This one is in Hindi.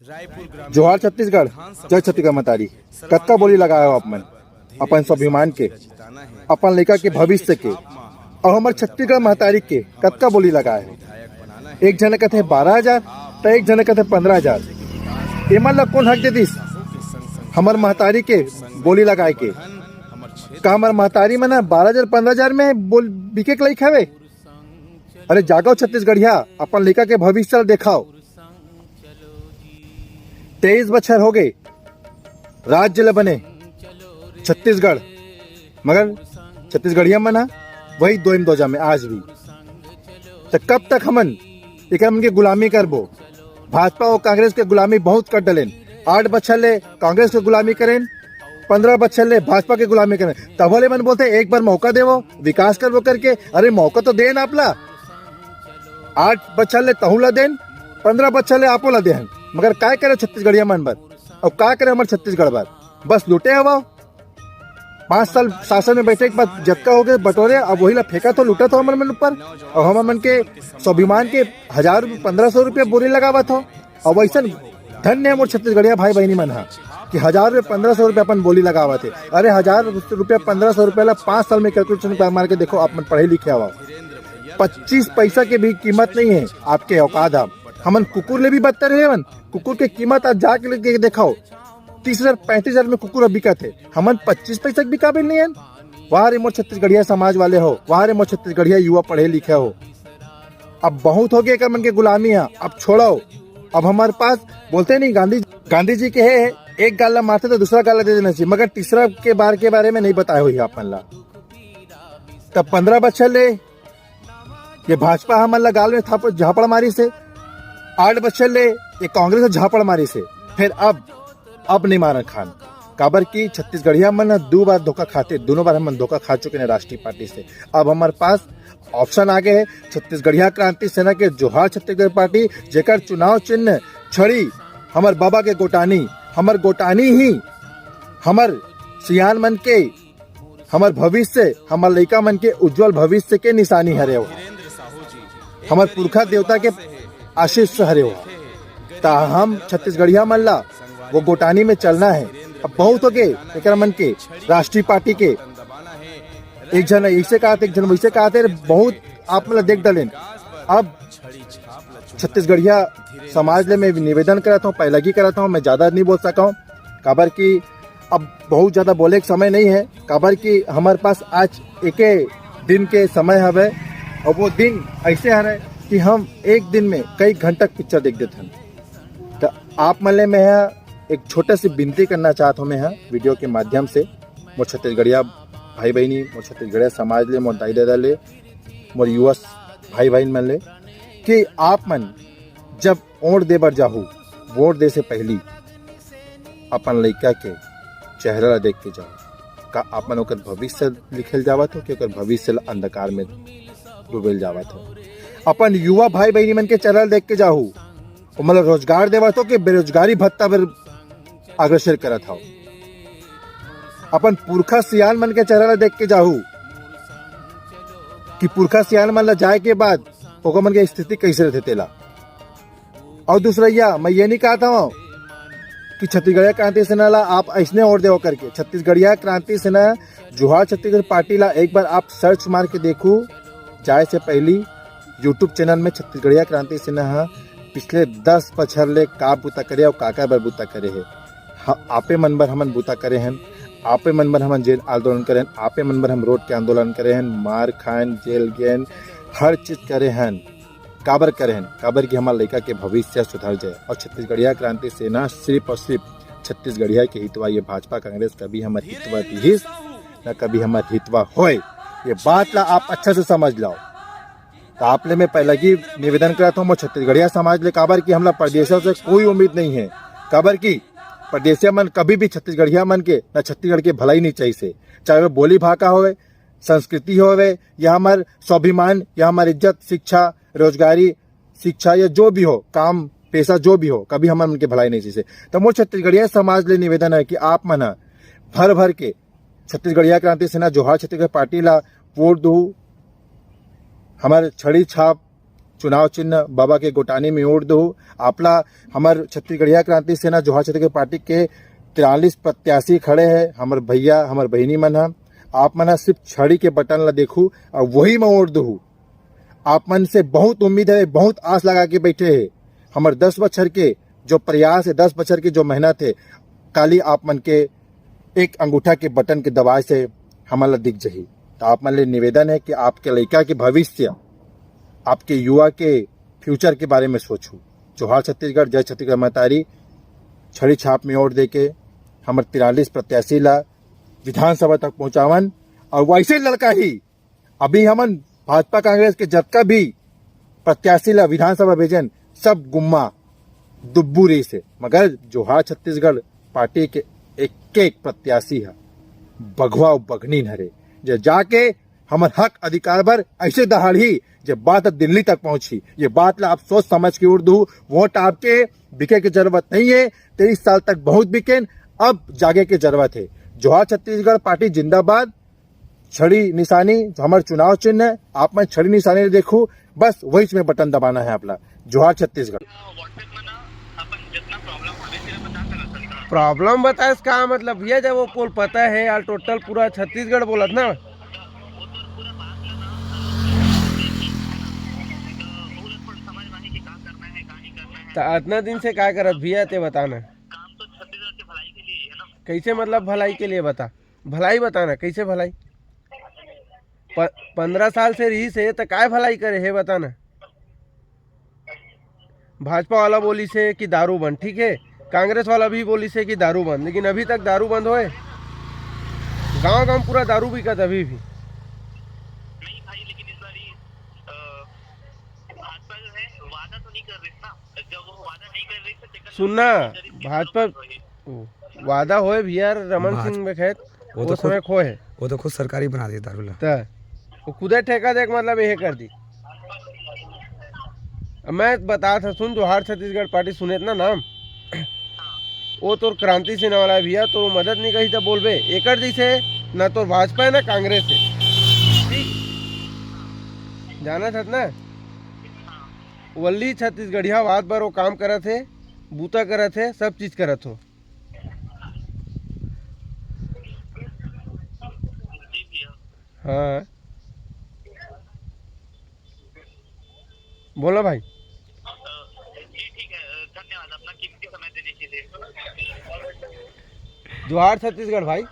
जोहार छत्तीसगढ़, जय छत्तीसगढ़ मतारी। कत्का बोली लगाए हो आप मन अपन स्वाभिमान के, अपन लड़का के भविष्य के और हमारे छत्तीसगढ़ महतारी के कत्का बोली लगाए हो। एक जने कहते 12,000 तो एक जने कहते 15,000। एमन ला कौन हक दे दिस हमार महतारी के बोली लगाए के? का हमार महतारी में ना 12,000 15,000 में बोल बिके लाइक हवे? अरे जागो छत्तीसगढ़िया, अपन लड़का के भविष्य देखाओ। 23 बछर हो गए राज्य ल बने छत्तीसगढ़, मगर छत्तीसगढ़िया मना वही दोजा में आज भी। तो कब तक हमन एक के गुलामी करबो? भाजपा और कांग्रेस के गुलामी बहुत कर डलेन। 8 बछर ले कांग्रेस के गुलामी करें, 15 बछर ले भाजपा के गुलामी करें। तब वाले मन बोलते एक बार मौका देवो, विकास करवो करके। अरे मौका तो देन आपला। 8 बछर ले तहुला देन, 15 बछर ले आपो ला देन, मगर काय करे छत्तीसगढ़िया मन बर और काय करे हमारे छत्तीसगढ़ बर? बस लुटे हवा। 5 साल शासन में बैठे के बाद जतका हो गए बटोरे, अब वही ला फेंका तो लुटा तो हमारे मन ऊपर। और हमारे मन के स्वाभिमान के 1000 1500 रुपया बोरी लगावा था। और वैसा धन्य है मोर छत्तीसगढ़िया भाई बहनी मन कि 1000 रुपये 1500 रुपया अपन बोली लगावा थे। अरे 1000 रुपया 1500 रुपया ला 5 साल में कैलकुलेशन मार के देखो, आप पढ़े लिखे हवा। 25 पैसा के भी कीमत नहीं है आपके औकात। आप हमन कुकुर ले भी बदतर है। मन कुकुर के कीमत आज जाके लेके दिखाओ, 30,000 35,000 में कुकुर बिका थे। हमन 25 पैसा भी काबिल नहीं है। वहां रे मोर छत्तीसगढ़िया समाज वाले हो, वहां रे मोर छत्तीसगढ़िया युवा पढ़े लिखे हो। अब बहुत हो गए मन के गुलामी है, अब छोड़ो। अब हमारे पास बोलते नहीं गांधी जी के है, एक गाला मारते तो दूसरा गाला दे देना चाहिए, मगर तीसरा के बारे में नहीं बताए हुई अपन ला। तब 15 बच्चे ले ये भाजपा हमन ला गाल में झापड़ मारी से, 8 बच्चे ले ये कांग्रेस झापड़ मारी से। फिर अब नहीं मारन खान काबर की छत्तीसगढ़िया मन 2 बार धोखा खाते, दोनों बार हम धोखा खा चुके हैं राष्ट्रीय पार्टी से। अब हमारे पास ऑप्शन आगे है छत्तीसगढ़िया क्रांति सेना के जोहार छत्तीसगढ़ पार्टी, जेकर चुनाव चिन्ह छड़ी हमार बाबा के गोटानी, हमार गोटानी ही हमार सियान मन के, हमार भविष्य, हमार लड़का मन के उज्जवल भविष्य के निशानी हरे हो, हमार पुरखा देवता के आशीष हरे हो। ता हम छत्तीसगढ़िया मन ला वो गोटानी में चलना है। अब बहुत हो गए एक मन के राष्ट्रीय पार्टी के, एक जन ऐसे कहा एक जन वैसे कहा, बहुत आप मतलब देख डालें। अब छत्तीसगढ़िया समाज ले मैं निवेदन कराता हूँ, पहले ही कराता हूँ, मैं ज्यादा नहीं बोल सका हूँ काबर की अब बहुत ज्यादा बोले का समय नहीं है। काबर की हमारे पास आज एक दिन के समय हवे और वो दिन ऐसे है कि हम एक दिन में कई घंटा पिक्चर देख देते हैं। तो आप मन ले मैं एक छोटा सी विनती करना चाहता हूँ मैं वीडियो के माध्यम से मोर छत्तीसगढ़िया भाई बहनी, मोर छत्तीसगढ़िया समाज ले, मोर दाई दादा ले, मोर युवा भाई बहन मन ले कि आप मन जब वोट दे बर जाहू, वोट दे से पहली अपन लड़का के चेहरा ला देख के जाओ। का आप मन ओकर भविष्य लिखल जावत हो कि ओकर भविष्य अंधकार में डूबेल जावत हो? अपन युवा भाई बहनी मन के चेहरा देख के जाहू, मतलब रोजगार देवत हो कि बेरोजगारी भत्ता पर अग्रसर करत हो? अपन पुरखा सियान मन के चेहरा देख के जाहू कि पुरखा सियान मन ला जाए के बाद ओकर मन के स्थिति कैसे रहते तेला। और दूसरा मैं ये नहीं कहता हूँ कि छत्तीसगढ़िया क्रांति सेना ला आप ऐसने और देव करके, छत्तीसगढ़िया क्रांति सेना जोहार छत्तीसगढ़ पार्टी ला एक बार आप सर्च मार के देखो। जाए से पहली यूट्यूब चैनल में छत्तीसगढ़िया क्रांति सेना पिछले 10 बछर ले का बूता करे और काका बर बूता करे है। आपे मन बर हमन बूता करे हैं, आपे मन बर हमन जेल आंदोलन करे हैं, आपे मन बर हम रोड के आंदोलन करे हैं, मार खान जेल गए, हर चीज करे हैं। काबर करे हैं? काबर की हमारे लड़का के भविष्य सुधर जाए। और छत्तीसगढ़िया क्रांति सेना सिर्फ और सिर्फ छत्तीसगढ़िया के हितवा, ये भाजपा कांग्रेस कभी हमारे हितवा दिहिस न कभी हमारे हितवा होए। ये बात ला आप अच्छा से समझ लो। तो आप ले मैं पहले ही निवेदन कराता हूँ छत्तीसगढ़िया समाज ले, काबर की हमला प्रदेशों से कोई उम्मीद नहीं है। काबर की प्रदेशिया मन कभी भी छत्तीसगढ़िया मन के न छत्तीसगढ़ के भलाई नहीं चाहिए, चाहे वो बोली भाषा होवे, संस्कृति होवे, या हमार स्वाभिमान, या हमारी इज्जत, शिक्षा, रोजगारी, शिक्षा या जो भी हो, काम पेशा जो भी हो, कभी हमारे मन के भलाई नहीं चाहिए। तो मोर छत्तीसगढ़िया समाज ले निवेदन है कि आप मन भर के छत्तीसगढ़िया क्रांति सेना जोहार छत्तीसगढ़ पार्टी ला वोट दो। हमारे छड़ी छाप चुनाव चिन्ह बाबा के गोटानी में वोट दो। आपला हमार छत्तीसगढ़िया क्रांति सेना जोहार छत्तीसगढ़ पार्टी के 43 प्रत्याशी खड़े हैं, हमार भैया हमार बहनी मन है। आप मन सिर्फ छड़ी के बटन ला देखू और वही में वोट दू। आप मन से बहुत उम्मीद है, बहुत आस लगा के बैठे है। हमारे 10 बछर के जो प्रयास है, 10 बछर की जो मेहनत है, काली आप मन के एक अंगूठा के बटन के दबाए से हमारा दिख जही। तो आप मन ले निवेदन है कि आपके लड़का के भविष्य, आपके युवा के फ्यूचर के बारे में सोचू। जोहार छत्तीसगढ़, जय छत्तीसगढ़ महतारी। छड़ी छाप में वोट देके हमारे 43 प्रत्याशी ला विधानसभा तक पहुंचावन। और वैसे लड़का ही अभी हमन भाजपा कांग्रेस के जतका भी प्रत्याशी ला विधानसभा भेजन, सब गुम्मा दुब्बू रही से। मगर जोहार छत्तीसगढ़ पार्टी के एक एक प्रत्याशी है बघवा बघनी हरे, जो जाके हमार हक अधिकार पर ऐसे दहाड़ी जब बात दिल्ली तक पहुंची। ये बात ला आप सोच समझ के उर्दू वोट आपके बिके की जरूरत नहीं है। 23 साल तक बहुत बिके, अब जागे की जरूरत है। जोहार छत्तीसगढ़ पार्टी जिंदाबाद। छड़ी निशानी हमारे चुनाव चिन्ह है, आप मैं छड़ी निशानी देखू, बस वही में बटन दबाना है अपना। जोहार छत्तीसगढ़। प्रॉब्लम बता इसका मतलब भैया, जब वो पोल पता है यार टोटल पूरा छत्तीसगढ़ बोलत ना। तो इतना दिन से क्या करत भैया ते बताना। कैसे मतलब भलाई के लिए बता, भलाई बताना कैसे भलाई। 15 साल से रही से तो काय भलाई करे है बताना। भाजपा वाला बोली से कि दारू बंद, ठीक है, कांग्रेस वाला भी बोली से कि दारू बंद, लेकिन अभी तक दारू बंद होए। गांव गांव पूरा दारू बिकत अभी भी। नहीं भाई, लेकिन इस बारी भाजपा जो है वादा तो नहीं कर रही ना। जब वो वादा नहीं कर रही तो सुनना, भाजपा वादा होए भैया रमन सिंह में खेत वो समय खो है, वो तो खुद सरकारी बना दी दारू ला। तो वो खुदे ठेका देख मतलब यही कर दी। मैं बता था सुन, जोहार छत्तीसगढ़ पार्टी सुने ना नाम, वो तो क्रांति सेना वाला है भैया, तो मदद नहीं कही तो बोलबे एक जैसे ना तो भाजपा है ना कांग्रेस है, ठीक जाना था ना। वल्ली छत्तीसगढ़िया बात बार वो काम करत है, बूता करत है, सब चीज करत हो। हाँ बोलो भाई। ठीक है, धन्यवाद अपना कीमती समय देने के लिए। जोहार छत्तीसगढ़ भाई।